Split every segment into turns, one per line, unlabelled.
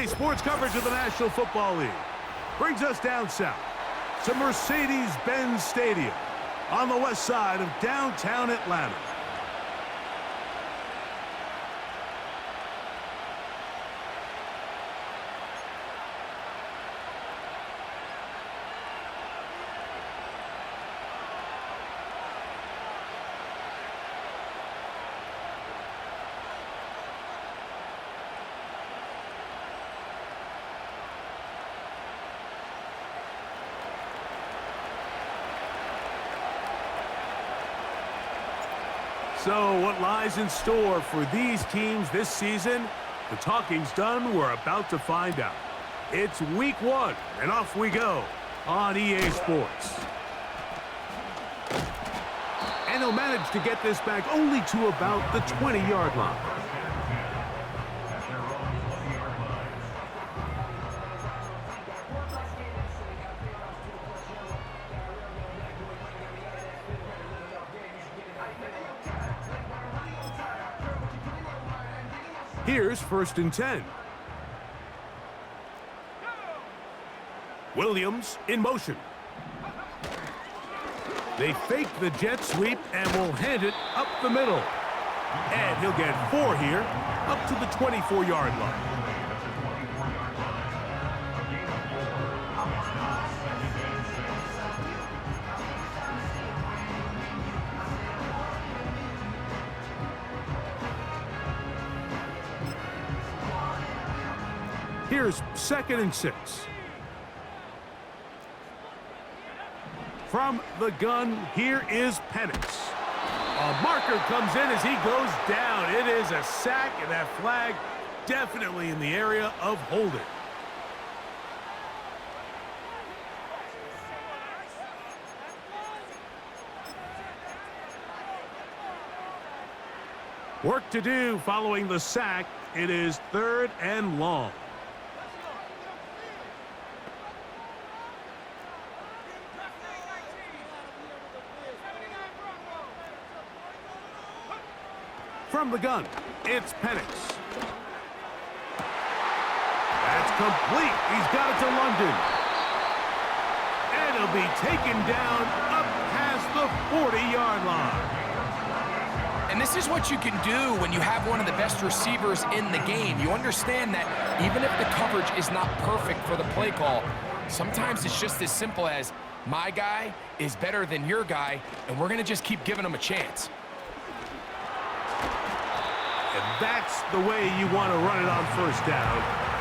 EA Sports coverage of the National Football League brings us down south to Mercedes-Benz Stadium on the west side of downtown Atlanta. So what lies in store for these teams this season? The talking's done. We're about to find out. It's week 1, and off we go on EA Sports. And he'll manage to get this back only to about the 20-yard line. Here's 1st and 10. Williams in motion. They fake the jet sweep and will hand it up the middle. And he'll get 4 here, up to the 24-yard line. Here's 2nd and 6. From the gun, here is Penix. A marker comes in as he goes down. It is a sack, and that flag definitely in the area of holding. Work to do following the sack. It is 3rd and long. From the gun, it's Penix. That's complete. He's got it to London. And he'll be taken down up past the 40-yard line.
And this is what you can do when you have one of the best receivers in the game. You understand that even if the coverage is not perfect for the play call, sometimes it's just as simple as my guy is better than your guy, and we're going to just keep giving him a chance.
And that's the way you want to run it on 1st down.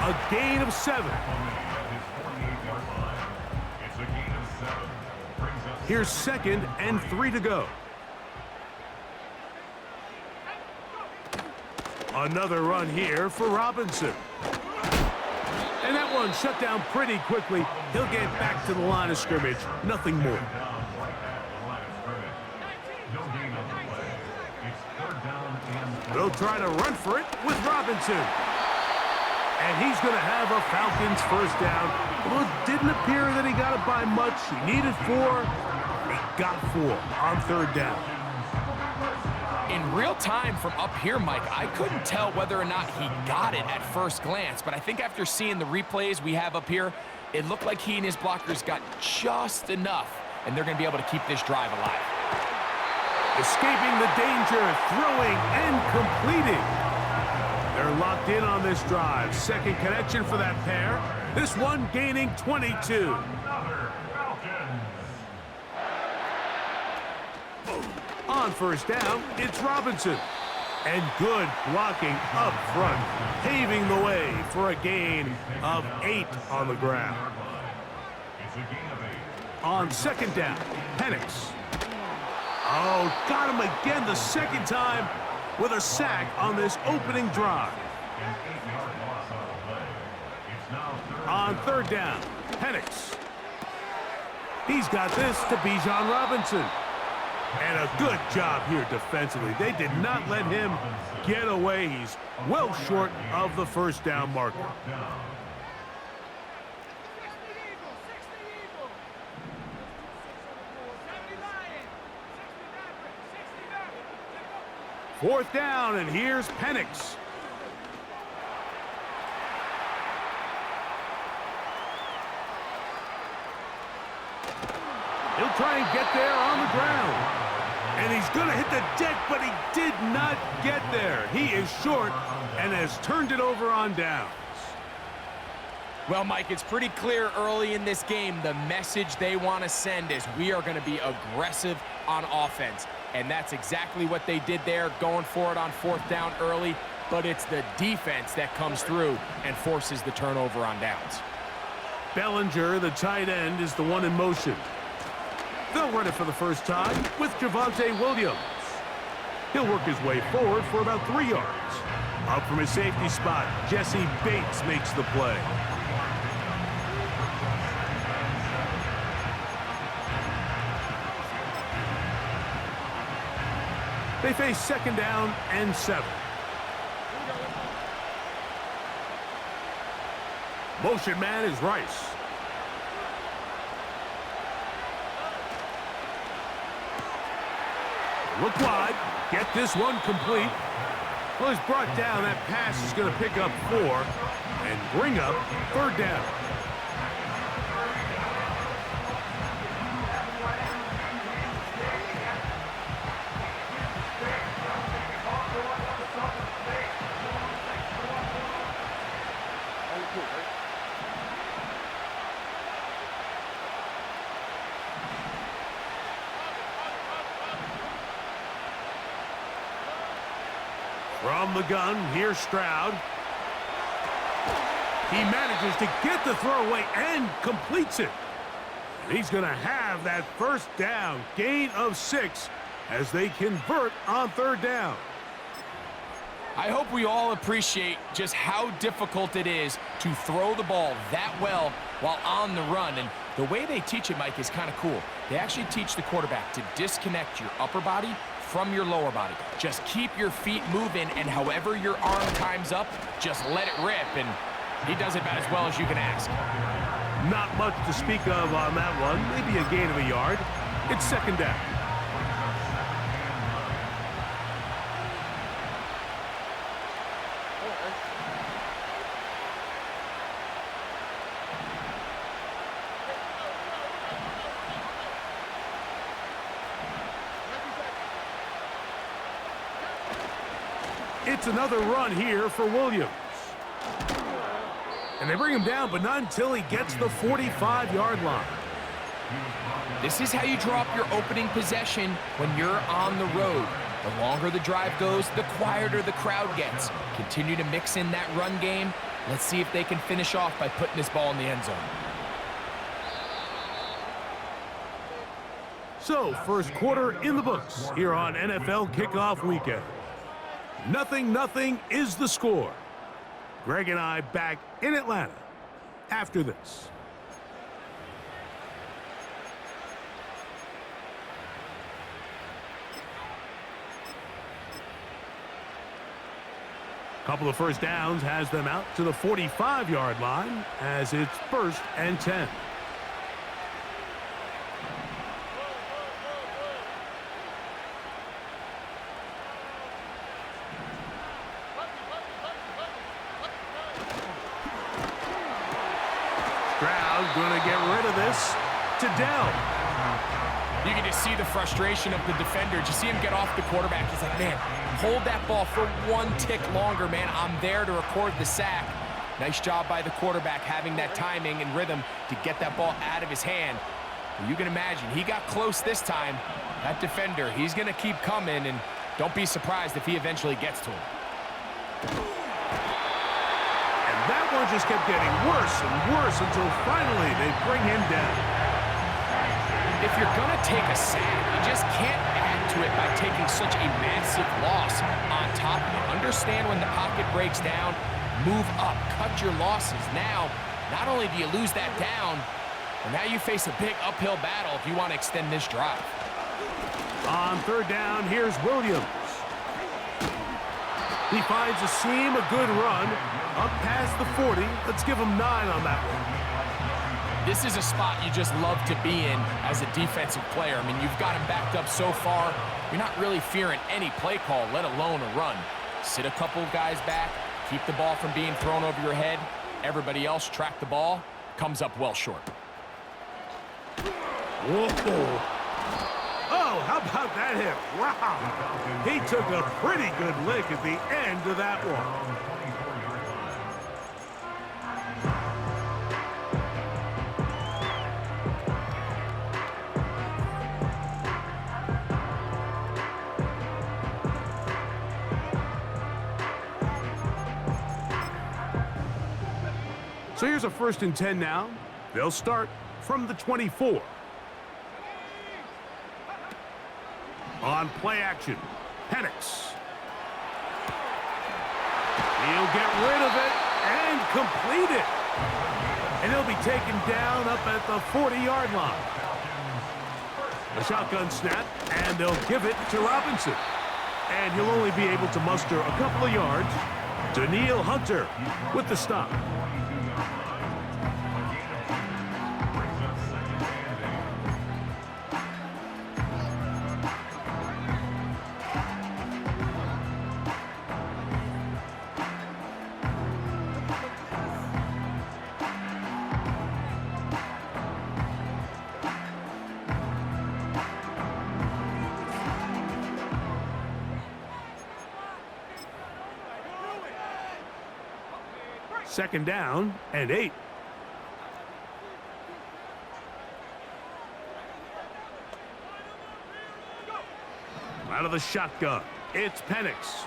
A gain of 7. Here's 2nd and 3 to go. Another run here for Robinson. And that one shut down pretty quickly. He'll get back to the line of scrimmage. Nothing more. They'll try to run for it with Robinson. And he's going to have a Falcons 1st down. Well, it didn't appear that he got it by much. He needed 4. He got 4 on 3rd down.
In real time from up here, Mike, I couldn't tell whether or not he got it at first glance, but I think after seeing the replays we have up here, it looked like he and his blockers got just enough, and they're going to be able to keep this drive alive.
Escaping the danger, throwing and completing. They're locked in on this drive. 2nd connection for that pair. This one gaining 22. On 1st down, it's Robinson. And good blocking up front, paving the way for a gain of 8 on the ground. On 2nd down, Penix. Oh, got him again the 2nd time with a sack on this opening drive. On 3rd down, Penix. He's got this to Bijan Robinson. And a good job here defensively. They did not let him get away. He's well short of the 1st down marker. 4th down, and here's Penix. He'll try and get there on the ground. And he's going to hit the deck, but he did not get there. He is short and has turned it over on downs.
Well, Mike, it's pretty clear early in this game the message they want to send is we are going to be aggressive on offense. And that's exactly what they did there, going for it on 4th down early. But it's the defense that comes through and forces the turnover on downs.
Bellinger, the tight end, is the one in motion. They'll run it for the first time with Javonte Williams. He'll work his way forward for about 3 yards. Up from his safety spot, Jesse Bates makes the play. They face 2nd down and 7. Motion man is Rice. Look wide. Get this one complete. Well, he's brought down. That pass is going to pick up 4 and bring up 3rd down. From the gun, here's Stroud. He manages to get the throw away and completes it. And he's going to have that 1st down, gain of 6, as they convert on 3rd down.
I hope we all appreciate just how difficult it is to throw the ball that well while on the run. And the way they teach it, Mike, is kind of cool. They actually teach the quarterback to disconnect your upper body from your lower body. Just keep your feet moving, and however your arm times up, just let it rip, and he does it about as well as you can ask.
Not much to speak of on that one. Maybe a gain of a yard. It's 2nd down. It's another run here for Williams. And they bring him down, but not until he gets the 45-yard line.
This is how you drop your opening possession when you're on the road. The longer the drive goes, the quieter the crowd gets. Continue to mix in that run game. Let's see if they can finish off by putting this ball in the end zone.
So, 1st quarter in the books here on NFL Kickoff Weekend. 0-0 is the score. Greg and I back in Atlanta after this. Couple of 1st downs has them out to the 45-yard line as it's 1st and 10. Going to get rid of this to Dell.
You can just see the frustration of the defender. Just see him get off the quarterback. He's like, man, hold that ball for 1 tick longer, man. I'm there to record the sack. Nice job by the quarterback having that timing and rhythm to get that ball out of his hand. You can imagine, he got close this time. That defender, he's going to keep coming, and don't be surprised if he eventually gets to him.
That one just kept getting worse and worse until finally they bring him down.
If you're going to take a sack, you just can't add to it by taking such a massive loss on top of it. Understand when the pocket breaks down, move up, cut your losses. Now, not only do you lose that down, but now you face a big uphill battle if you want to extend this drive.
On 3rd down, here's Williams. He finds a seam, a good run. Up past the 40. Let's give him 9 on that one.
This is a spot you just love to be in as a defensive player. I mean, you've got him backed up so far. You're not really fearing any play call, let alone a run. Sit a couple of guys back, keep the ball from being thrown over your head. Everybody else track the ball, comes up well short.
Whoa. Oh, how about that hit? Wow. He took a pretty good lick at the end of that one. So here's a 1st and 10 now. They'll start from the 24. On play action, Penix. He'll get rid of it and complete it. And he'll be taken down up at the 40-yard line. A shotgun snap, and they'll give it to Robinson. And he'll only be able to muster a couple of yards. Daniil Hunter with the stop. Second down and 8. Out of the shotgun, it's Penix.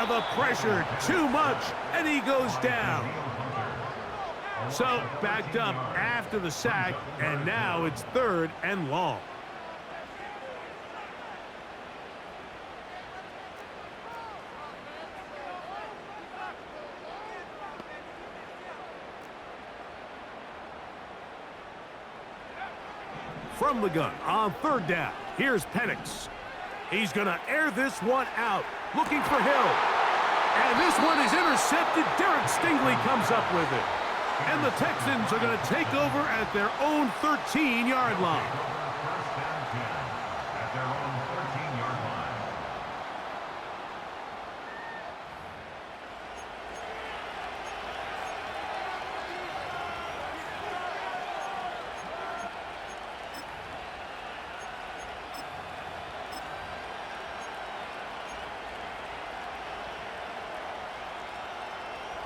The pressure, too much, and he goes down. So, backed up after the sack, and now it's 3rd and long. From the gun on 3rd down, here's Penix. He's going to air this one out, looking for Hill. And this one is intercepted. Derek Stingley comes up with it. And the Texans are going to take over at their own 13-yard line.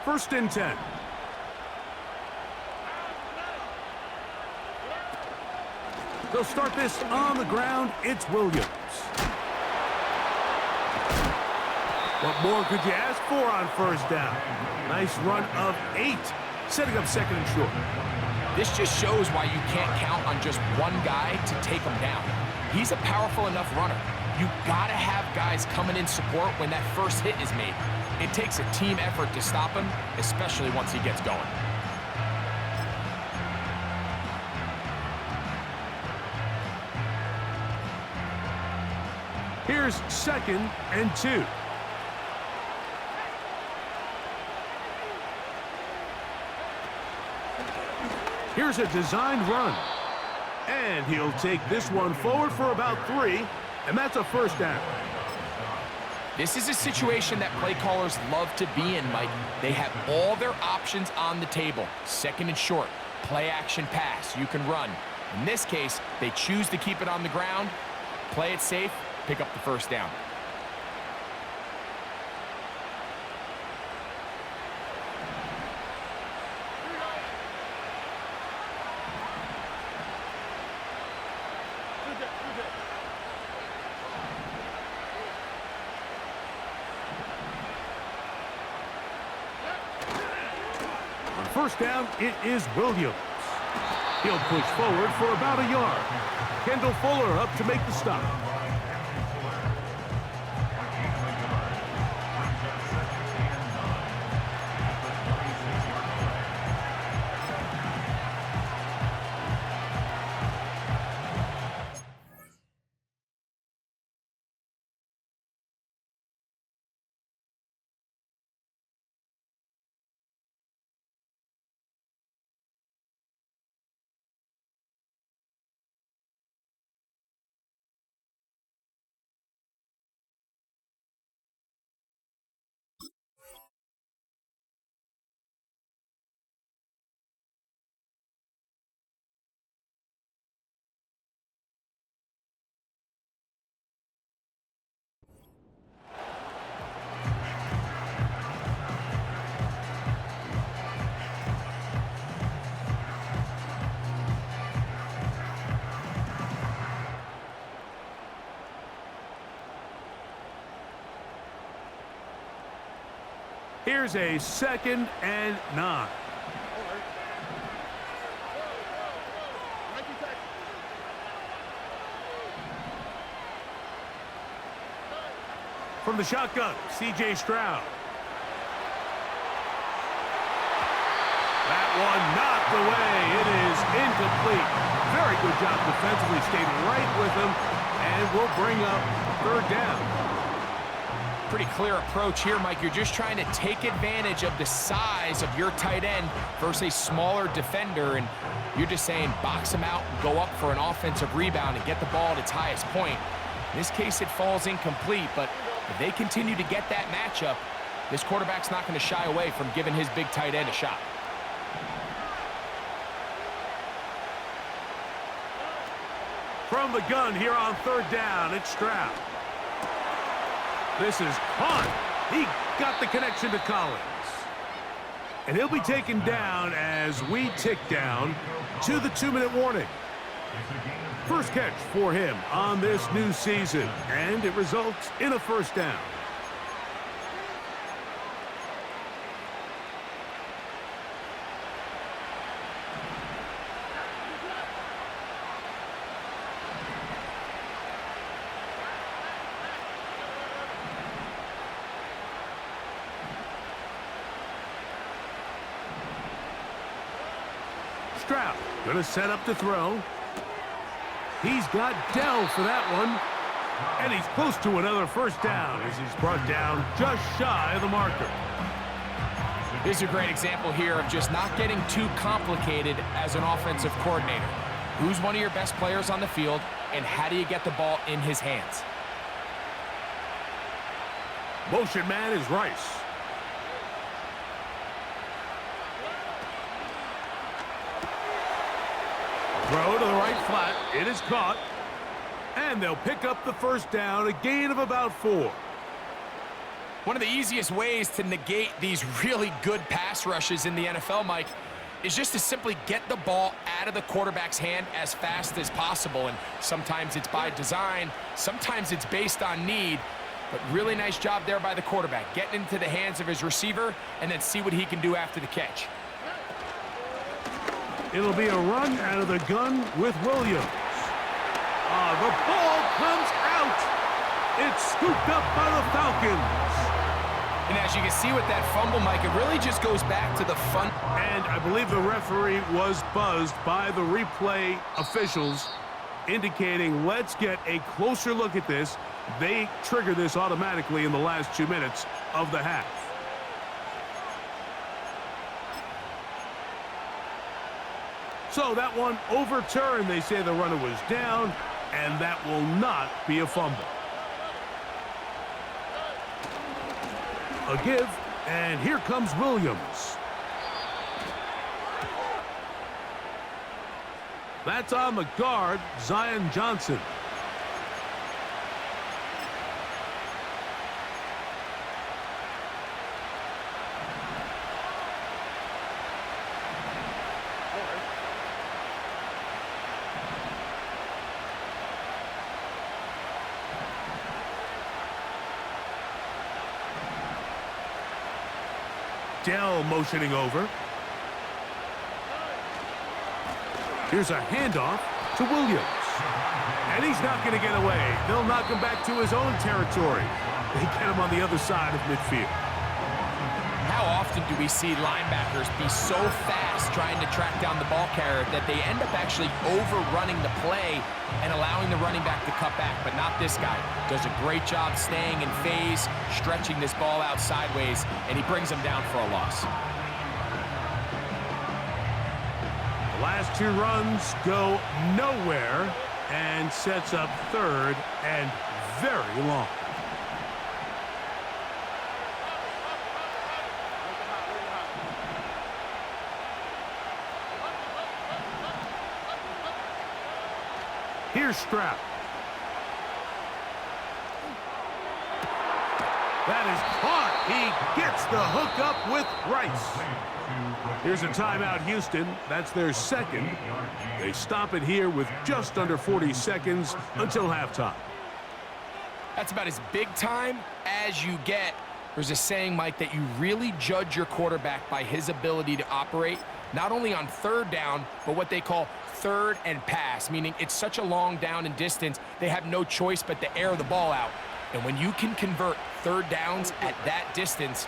First and 10. They'll start this on the ground. It's Williams. What more could you ask for on 1st down? Nice run of 8, setting up 2nd and short.
This just shows why you can't count on just one guy to take him down. He's a powerful enough runner. You gotta have guys coming in support when that first hit is made. It takes a team effort to stop him, especially once he gets going.
Here's 2nd and 2. Here's a designed run. And he'll take this one forward for about 3, and that's a 1st down.
This is a situation that play callers love to be in, Mike. They have all their options on the table. 2nd and short, play action pass, you can run. In this case, they choose to keep it on the ground, play it safe, pick up the 1st down.
On 1st down, it is Williams. He'll push forward for about a yard. Kendall Fuller up to make the stop. Here's a 2nd and 9. From the shotgun, C.J. Stroud. That one knocked away. It is incomplete. Very good job defensively. Stayed right with him and will bring up 3rd down.
Pretty clear approach here, Mike. You're just trying to take advantage of the size of your tight end versus a smaller defender, and you're just saying box him out and go up for an offensive rebound and get the ball at its highest point. In this case, it falls incomplete, but if they continue to get that matchup, this quarterback's not going to shy away from giving his big tight end a shot.
From the gun here on 3rd down, it's Stroud. This is caught. He got the connection to Collins. And he'll be taken down as we tick down to the 2-minute warning. First catch for him on this new season, and it results in a 1st down. Stroud gonna set up to throw. He's got Dell for that one. And he's close to another 1st down as he's brought down just shy of the marker.
This is a great example here of just not getting too complicated as an offensive coordinator. Who's one of your best players on the field, and how do you get the ball in his hands?
Motion man is Rice. Throw to the right flat. It is caught. And they'll pick up the 1st down, a gain of about 4.
One of the easiest ways to negate these really good pass rushes in the NFL, Mike, is just to simply get the ball out of the quarterback's hand as fast as possible. And sometimes it's by design, sometimes it's based on need. But really nice job there by the quarterback, getting into the hands of his receiver and then see what he can do after the catch.
It'll be a run out of the gun with Williams. The ball comes out. It's scooped up by the Falcons.
And as you can see with that fumble, Mike, it really just goes back to the fun.
And I believe the referee was buzzed by the replay officials, indicating let's get a closer look at this. They trigger this automatically in the last 2 minutes of the half. So that one overturned. They say the runner was down, and that will not be a fumble. A give, and here comes Williams. That's on the guard, Zion Johnson. Dell motioning over. Here's a handoff to Williams. And he's not going to get away. They'll knock him back to his own territory. They get him on the other side of midfield.
How often do we see linebackers be so fast trying to track down the ball carrier that they end up actually overrunning the play and allowing the running back to cut back? But not this guy. Does a great job staying in phase, stretching this ball out sideways, and he brings him down for a loss.
The last 2 runs go nowhere and sets up 3rd and very long. Here's Stroud. That is caught. He gets the hook up with Rice. Here's a timeout, Houston. That's their 2nd. They stop it here with just under 40 seconds until halftime.
That's about as big time as you get There's a saying, Mike, that you really judge your quarterback by his ability to operate, not only on third down, but what they call third and pass, meaning it's such a long down and distance, they have no choice but to air the ball out. And when you can convert third downs at that distance,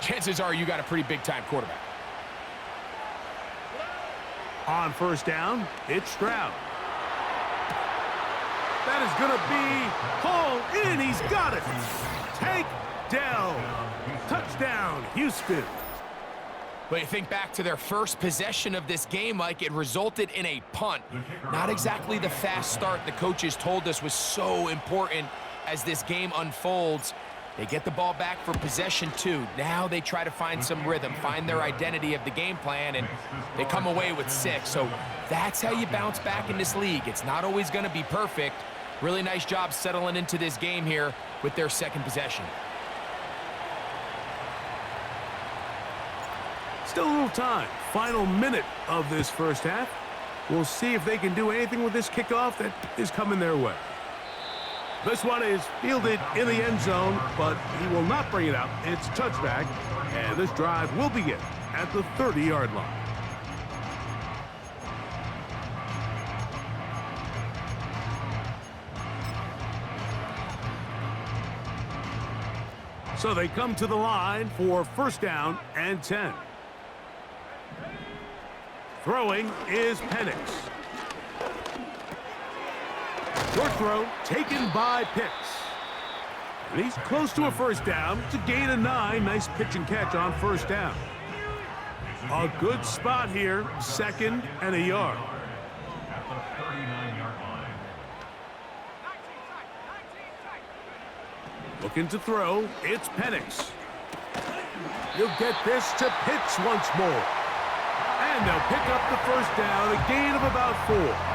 chances are you got a pretty big-time quarterback.
On first down, it's Stroud. That is going to be hauled in. He's got it. Take down. Touchdown, Houston.
But you think back to their first possession of this game, Mike, it resulted in a punt. Not exactly the fast start the coaches told us was so important as this game unfolds. They get the ball back for possession 2. Now they try to find some rhythm, find their identity of the game plan, and they come away with 6. So that's how you bounce back in this league. It's not always going to be perfect. Really nice job settling into this game here with their second possession.
Still a little time. Final minute of this first half. We'll see if they can do anything with this kickoff that is coming their way. This one is fielded in the end zone, but he will not bring it out. It's a touchback, and this drive will begin at the 30-yard line. So they come to the line for first down and 10. Throwing is Penix. Short throw taken by Pitts. And he's close to a first down. It's a gain of 9. Nice pitch and catch on first down. A good spot here. 2nd and a yard. Looking to throw. It's Penix. He'll get this to Pitts once more. And they'll pick up the first down. A gain of about 4.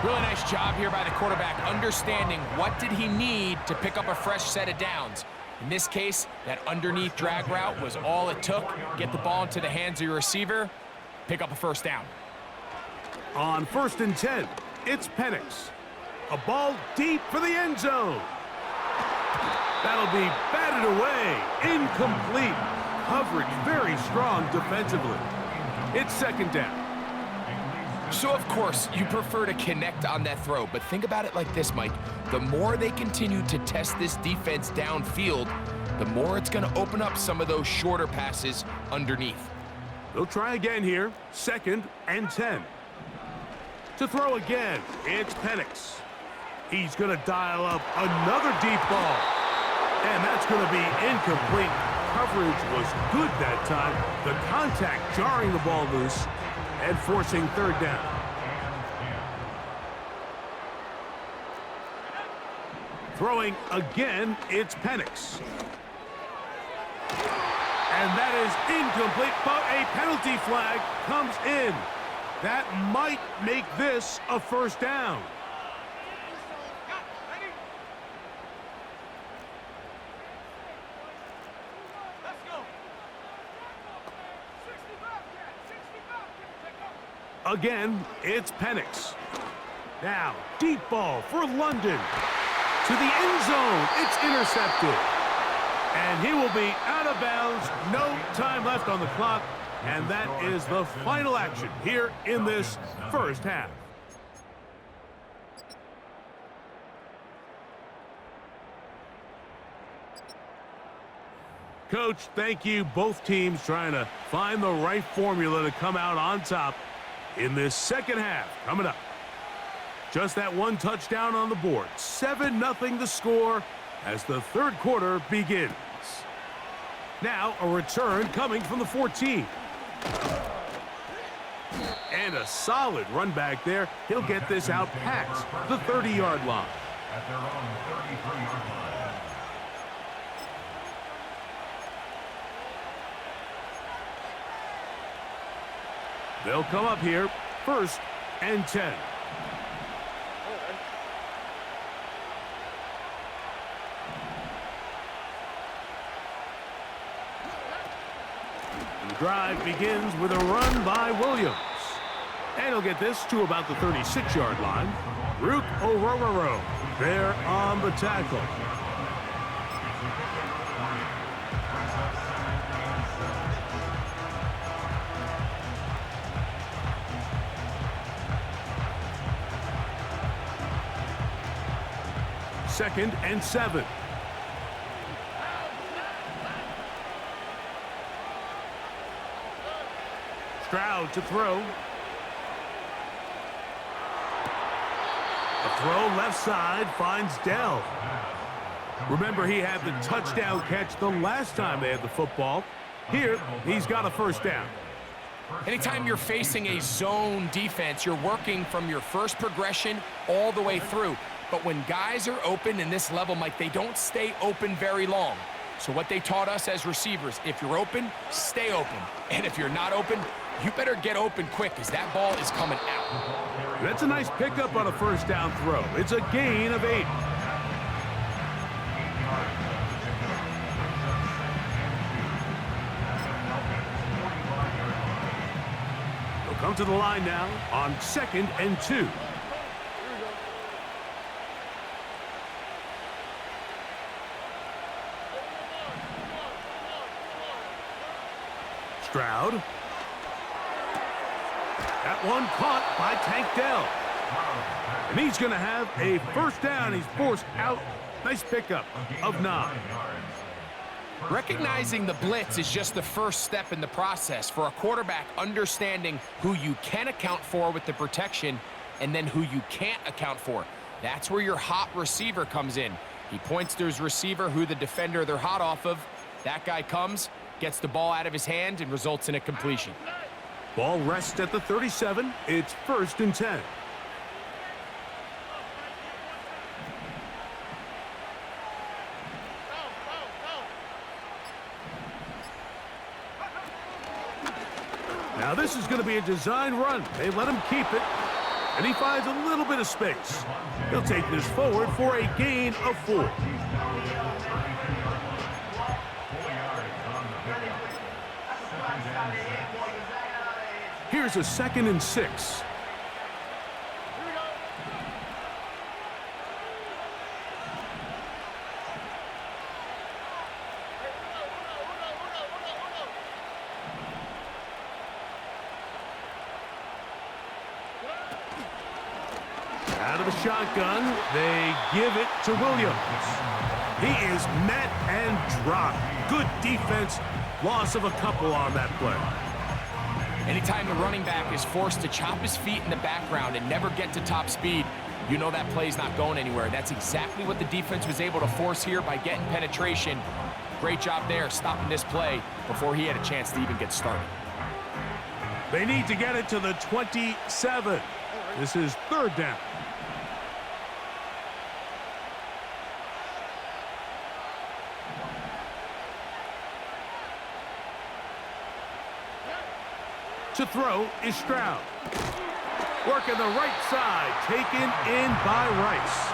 Really nice job here by the quarterback, understanding what did he need to pick up a fresh set of downs. In this case, that underneath drag route was all it took. Get the ball into the hands of your receiver, pick up a first down.
On 1st and 10, it's Penix. A ball deep for the end zone. That'll be batted away. Incomplete. Coverage very strong defensively. It's 2nd down.
So, of course, you prefer to connect on that throw, but think about it like this, Mike. The more they continue to test this defense downfield, the more it's going to open up some of those shorter passes underneath.
They'll try again here. 2nd and 10. To throw again, it's Penix. He's going to dial up another deep ball. And that's going to be incomplete. Coverage was good that time. The contact jarring the ball loose and forcing 3rd down. Throwing again, it's Penix. And that is incomplete, but a penalty flag comes in. That might make this a first down. Again, it's Penix. Now, deep ball for London. To the end zone, it's intercepted. And he will be out of bounds. No time left on the clock. And that is the final action here in this first half. Coach, thank you. Both teams trying to find the right formula to come out on top in this second half coming up. Just that one touchdown on the board. 7-0 the score as the third quarter begins. Now a return coming from the 14. And a solid run back there. He'll get this out past the 30-yard line. At their own 33-yard line. They'll come up here, 1st and 10. And the drive begins with a run by Williams. And he'll get this to about the 36-yard line. Rook Orororo there on the tackle. 2nd and 7. Stroud to throw. A throw left side finds Dell. Remember, he had the touchdown catch the last time they had the football. Here, he's got a first down.
Anytime you're facing a zone defense, you're working from your first progression all the way through. But when guys are open in this level, Mike, they don't stay open very long. So what they taught us as receivers, if you're open, stay open. And if you're not open, you better get open quick because that ball is coming out.
That's a nice pickup on a first down throw. It's a gain of 8. They'll come to the line now on 2nd and 2. Stroud. That one caught by Tank Dell. And he's going to have a first down. He's forced out. Nice pickup of 9.
Recognizing the blitz is just the first step in the process for a quarterback, understanding who you can account for with the protection and then who you can't account for. That's where your hot receiver comes in. He points to his receiver who the defender they're hot off of. That guy comes, gets the ball out of his hand, and results in a completion.
Ball rests at the 37. It's 1st and 10. Now this is going to be a design run. They let him keep it, and he finds a little bit of space. He'll take this forward for a gain of 4. Here's a 2nd and 6. Out of the shotgun, they give it to Williams. He is met and dropped. Good defense. Loss of a couple on that play.
Anytime the running back is forced to chop his feet in the background and never get to top speed, you know that play's not going anywhere. That's exactly what the defense was able to force here by getting penetration. Great job there, stopping this play before he had a chance to even get started.
They need to get it to the 27. This is 3rd down. To throw is Stroud. Working the right side, taken in by Rice.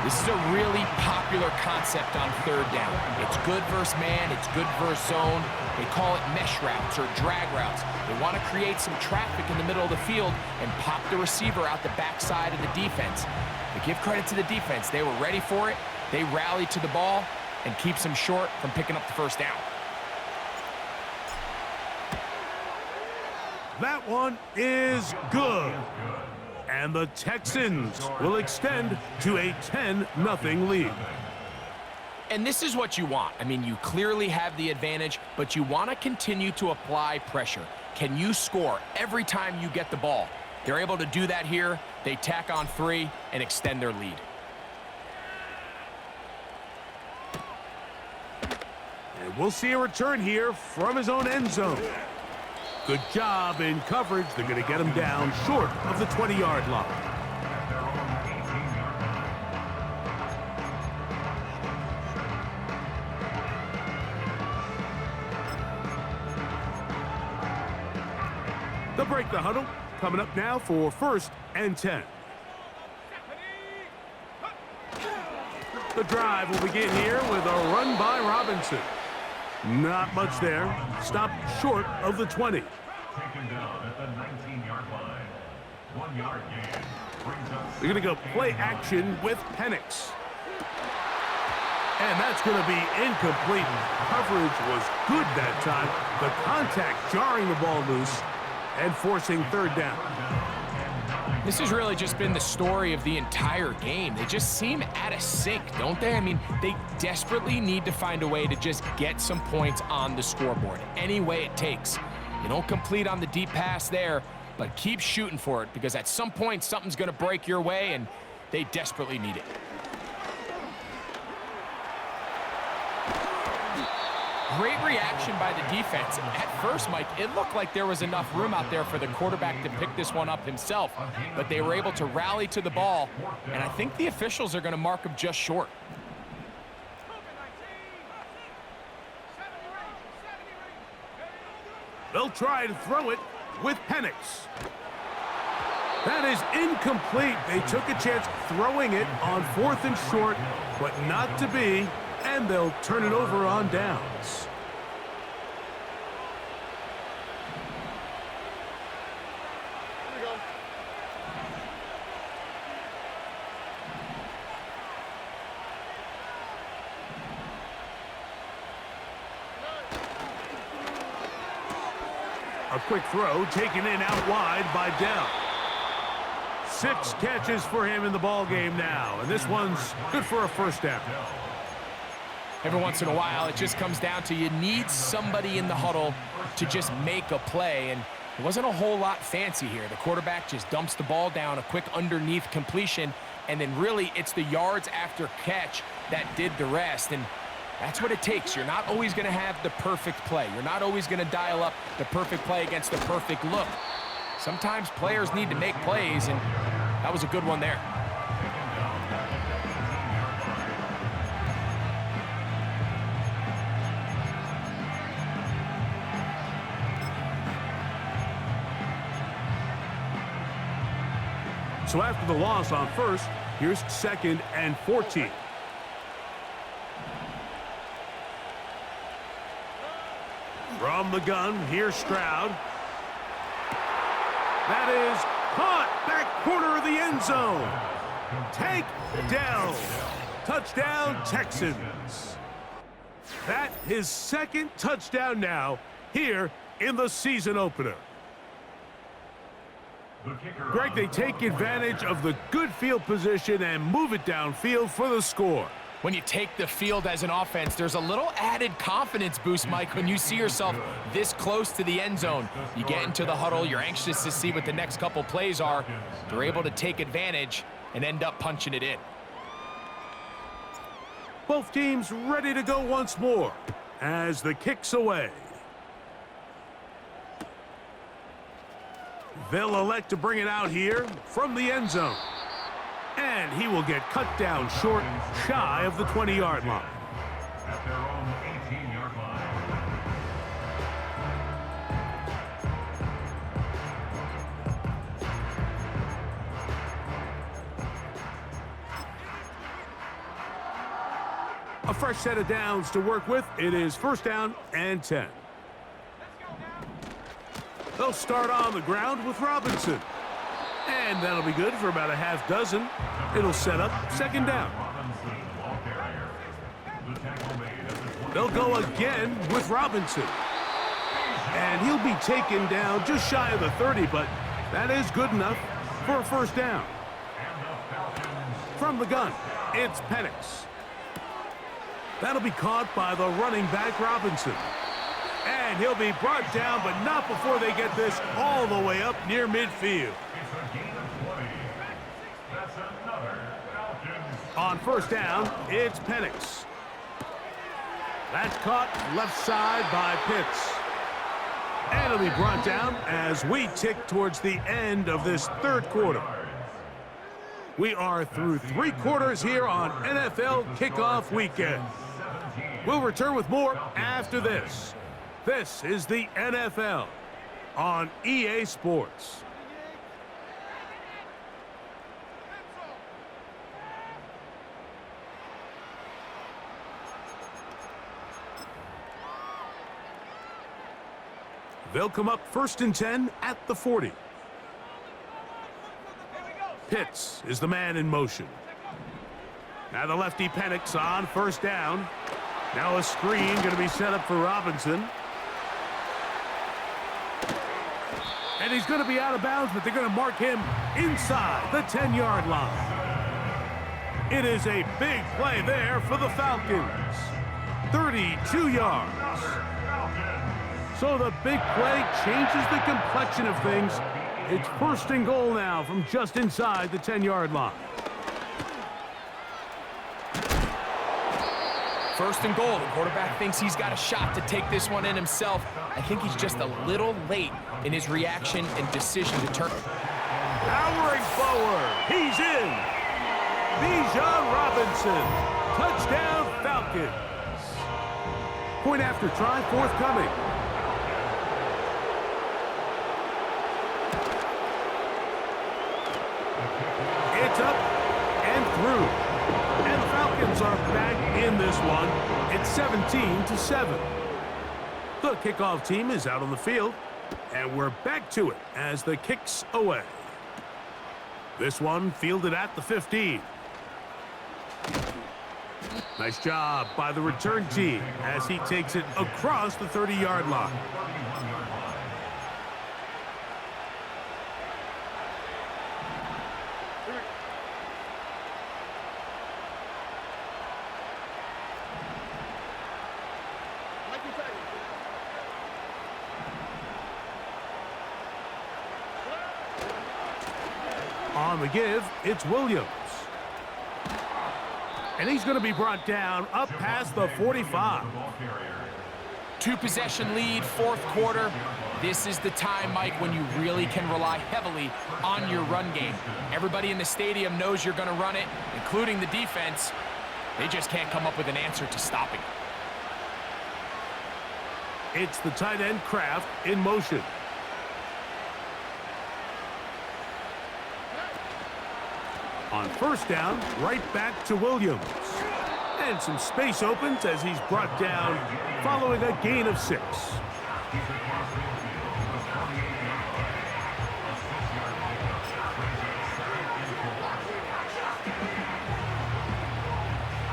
This is a really popular concept on 3rd down. It's good versus man, it's good versus zone. They call it mesh routes or drag routes. They want to create some traffic in the middle of the field and pop the receiver out the backside of the defense. To give credit to the defense, they were ready for it. They rallied to the ball and keeps them short from picking up the first down.
That one is good. And the Texans will extend to a 10-0 lead.
And this is what you want. I mean, you clearly have the advantage, but you want to continue to apply pressure. Can you score every time you get the ball? They're able to do that here. They tack on 3 and extend their lead.
And we'll see a return here from his own end zone. Good job in coverage. They're going to get him down short of the 20-yard line. They'll break the huddle. Coming up now for 1st and 10. The drive will begin here with a run by Robinson. Not much there. Stopped short of the 20.
Taken down at the 19-yard line. 1-yard gain.
They're going to go play action with Penix. And that's going to be incomplete. Coverage was good that time. The contact jarring the ball loose and forcing 3rd down.
This has really just been the story of the entire game. They just seem out of sync, don't they? I mean, they desperately need to find a way to just get some points on the scoreboard, any way it takes. You don't complete on the deep pass there, but keep shooting for it, because at some point, something's going to break your way, and they desperately need it. Great reaction by the defense. At first, Mike, it looked like there was enough room out there for the quarterback to pick this one up himself, but they were able to rally to the ball, and I think the officials are going to mark him just short.
They'll try to throw it with Penix. That is incomplete. They took a chance throwing it on 4th and short, but not to be, and they'll turn it over on downs. A quick throw taken in out wide by Dell. 6 catches for him in the ball game now, and this one's good for a first down.
Every once in a while, it just comes down to you need somebody in the huddle to just make a play, and it wasn't a whole lot fancy here. The quarterback just dumps the ball down, a quick underneath completion, and then really it's the yards after catch that did the rest, and that's what it takes. You're not always going to have the perfect play. You're not always going to dial up the perfect play against the perfect look. Sometimes players need to make plays, and that was a good one there.
So after the loss on first, here's 2nd and 14. From the gun, here's Stroud. That is caught, back corner of the end zone. Take down. Touchdown, Texans. That his 2nd touchdown now here in the season opener. Greg, they take advantage of the good field position and move it downfield for the score.
When you take the field as an offense, there's a little added confidence boost, Mike, when you see yourself this close to the end zone. You get into the huddle, you're anxious to see what the next couple plays are. They're able to take advantage and end up punching it in.
Both teams ready to go once more as the kick's away. They'll elect to bring it out here from the end zone. And he will get cut down short, shy of the 20-yard line.
At their own 18-yard line.
A fresh set of downs to work with. It is 1st down and 10. They'll start on the ground with Robinson. And that'll be good for about a half dozen. It'll set up 2nd down. They'll go again with Robinson. And he'll be taken down just shy of the 30, but that is good enough for a 1st down. From the gun, it's Penix. That'll be caught by the running back, Robinson. And he'll be brought down, but not before they get this all the way up near midfield. On 1st down, it's Penix. That's caught left side by Pitts. And it'll be brought down as we tick towards the end of this 3rd quarter. We are through 3 quarters here on NFL Kickoff Weekend. We'll return with more after this. This is the NFL on EA Sports. They'll come up 1st and 10 at the 40. Pitts is the man in motion. Now the lefty Penix on 1st down. Now a screen going to be set up for Robinson. And he's going to be out of bounds, but they're going to mark him inside the 10-yard line. It is a big play there for the Falcons. 32 yards. So the big play changes the complexion of things. It's first and goal now from just inside the 10-yard line.
First and goal. The quarterback thinks he's got a shot to take this one in himself. I think he's just a little late in his reaction and decision to turn.
Powering forward. He's in. Bijan Robinson. Touchdown Falcons. Point after try forthcoming. It's up and through. And the Falcons are back in this one. It's 17-7. The kickoff team is out on the field. And we're back to it as the kick's away. This one fielded at the 15. Nice job by the return team as he takes it across the 30-yard line. On the give, it's Williams. And he's going to be brought down up past the 45.
Two-possession lead, fourth quarter. This is the time, Mike, when you really can rely heavily on your run game. Everybody in the stadium knows you're going to run it, including the defense. They just can't come up with an answer to stopping it.
It's the tight end Kraft in motion. On first down, right back to Williams. And some space opens as he's brought down following a gain of 6.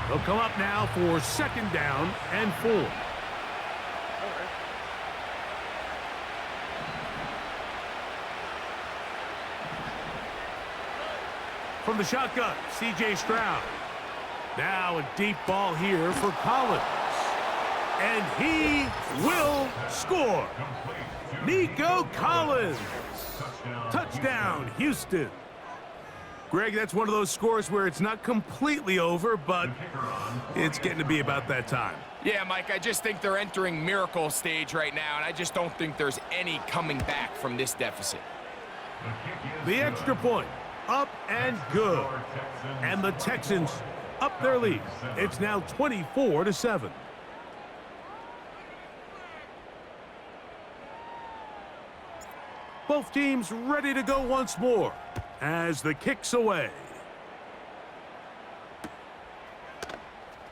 They'll come up now for second down and 4. From the shotgun, C.J. Stroud. Now a deep ball here for Collins. And he will score. Nico Collins. Touchdown, Houston. Greg, that's one of those scores where it's not completely over, but it's getting to be about that time.
Yeah, Mike, I just think they're entering miracle stage right now, and I just don't think there's any coming back from this deficit.
The extra point. Up and good. And the Texans up their lead. It's now 24-7. Both teams ready to go once more as the kick's away.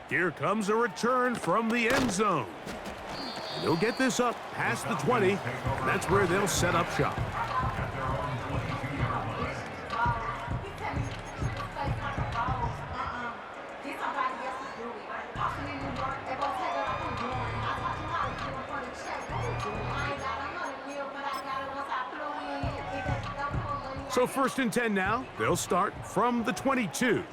Here comes a return from the end zone. They'll get this up past the 20, and that's where they'll set up shop. So first and 10 now. They'll start from the 22.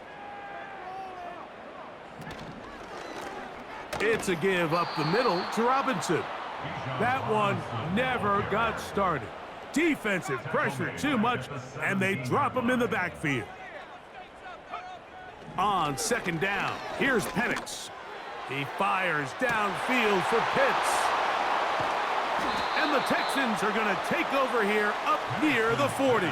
It's a give up the middle to Robinson. That one never got started. Defensive pressure too much, and they drop him in the backfield. On second down, here's Penix. He fires downfield for Pitts. And the Texans are going to take over here up near the 40.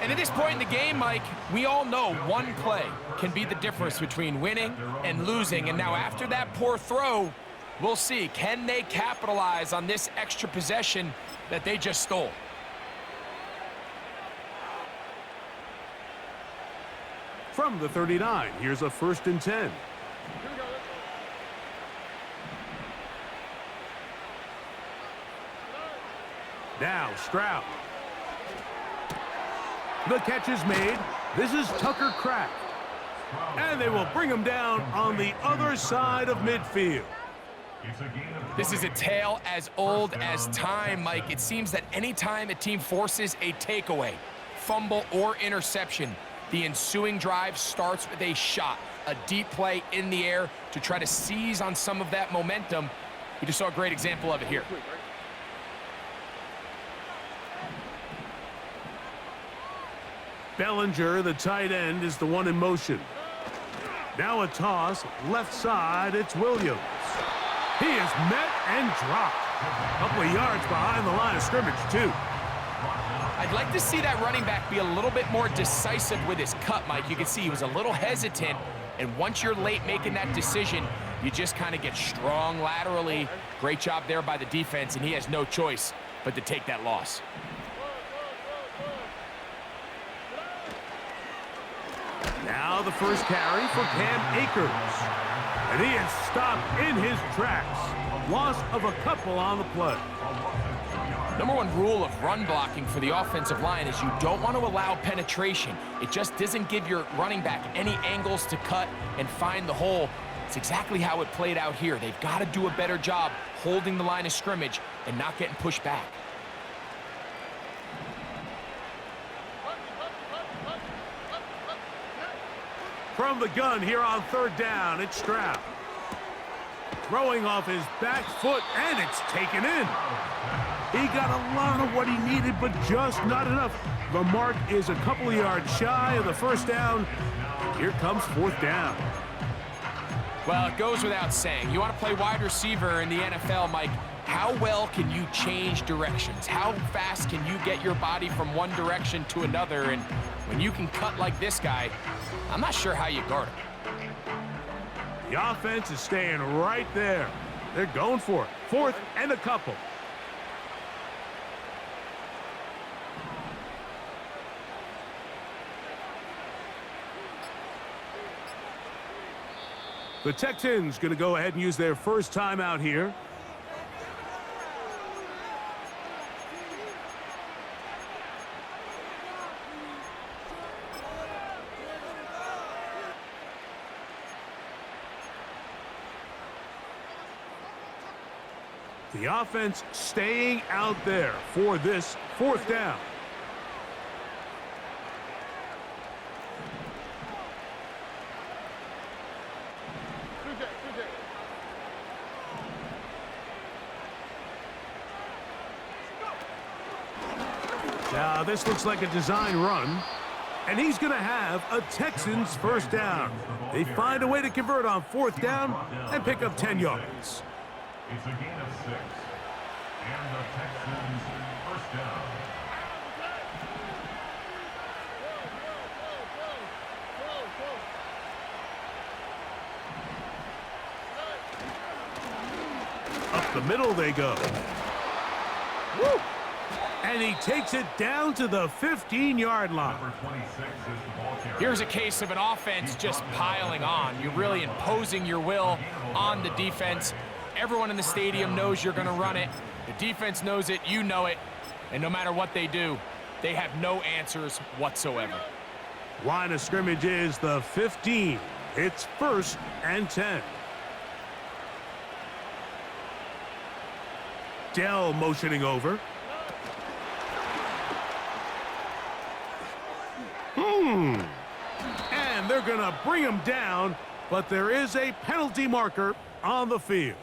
And at this point in the game, Mike, we all know one play can be the difference between winning and losing. And now after that poor throw, we'll see, can they capitalize on this extra possession that they just stole?
From the 39, here's a first and 10. Now Stroud. The catch is made. This is Tucker Kraft. And they will bring him down on the other side of midfield.
It's a gain of
This is a tale as old as time, Mike. It seems that anytime a team forces a takeaway, fumble, or interception, the ensuing drive starts with a shot, a deep play in the air to try to seize on some of that momentum. We just saw a great example of it here.
Bellinger, the tight end, is the one in motion. Now a toss, left side, it's Williams. He is met and dropped. A couple of yards behind the line of scrimmage, too.
I'd like to see that running back be a little bit more decisive with his cut, Mike. You can see he was a little hesitant, and once you're late making that decision, you just kind of get strong laterally. Great job there by the defense, and he has no choice but to take that loss.
Now the first carry for Cam Akers. And he is stopped in his tracks. Loss of a couple on the play.
Number one rule of run blocking for the offensive line is you don't want to allow penetration. It just doesn't give your running back any angles to cut and find the hole. It's exactly how it played out here. They've got to do a better job holding the line of scrimmage and not getting pushed back.
From the gun here on third down, it's Stroud. Throwing off his back foot, and it's taken in. He got a lot of what he needed, but just not enough. The mark is a couple of yards shy of the first down. Here comes fourth down.
Well, it goes without saying. You want to play wide receiver in the NFL, Mike. How well can you change directions? How fast can you get your body from one direction to another? And when you can cut like this guy, I'm not sure how you guard him.
The offense is staying right there. They're going for it. Fourth and a couple. The Texans going to go ahead and use their first timeout here. The offense staying out there for this fourth down. Now this looks like a design run, and he's going to have a Texans first down. They find a way to convert on fourth down and pick up 10 yards.
It's a gain of 6. And the Texans first down.
Up the middle they go. Woo! And he takes it down to the 15-yard line.
Number 26 is the ball carrier.
Here's a case of an offense just piling on. You're really imposing your will on the defense. Everyone in the stadium knows you're going to run it. The defense knows it, you know it. And no matter what they do, they have no answers whatsoever.
Line of scrimmage is the 15. It's first and 10. Dell motioning over. And they're going to bring him down, but there is a penalty marker on the field.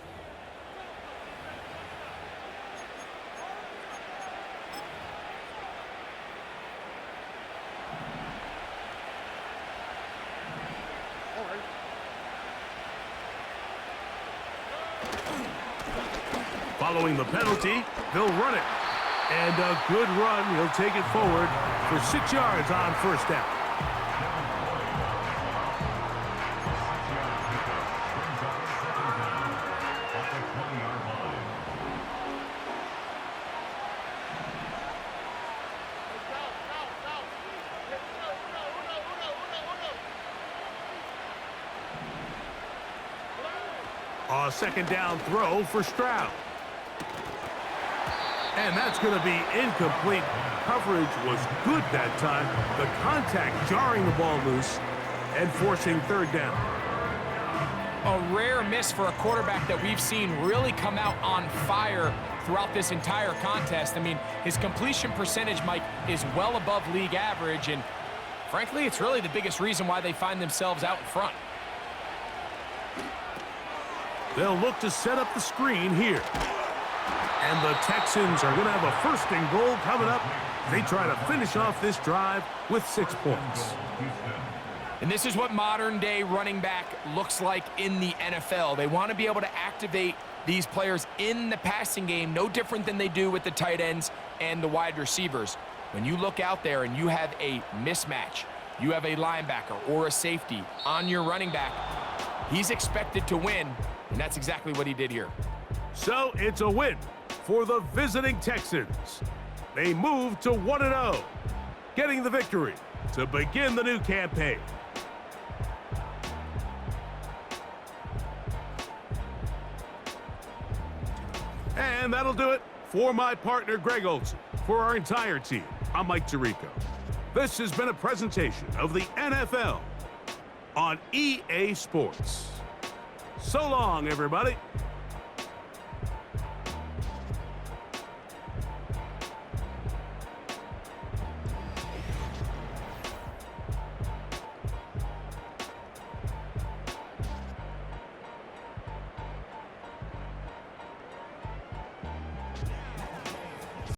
Following the penalty, they'll run it. And a good run. He'll take it forward for 6 yards on first down. A second down throw for Stroud. And that's going to be incomplete. Coverage was good that time. The contact jarring the ball loose and forcing third down.
A rare miss for a quarterback that we've seen really come out on fire throughout this entire contest. I mean, his completion percentage, Mike, is well above league average, and frankly, it's really the biggest reason why they find themselves out in front.
They'll look to set up the screen here. And the Texans are going to have a first and goal coming up. They try to finish off this drive with 6 points.
And this is what modern-day running back looks like in the NFL. They want to be able to activate these players in the passing game, no different than they do with the tight ends and the wide receivers. When you look out there and you have a mismatch, you have a linebacker or a safety on your running back, he's expected to win, and that's exactly what he did here.
So it's a win for the visiting Texans. They move to 1-0, getting the victory to begin the new campaign. And that'll do it for my partner, Greg Olson. For our entire team, I'm Mike Tirico. This has been a presentation of the NFL on EA Sports. So long, everybody.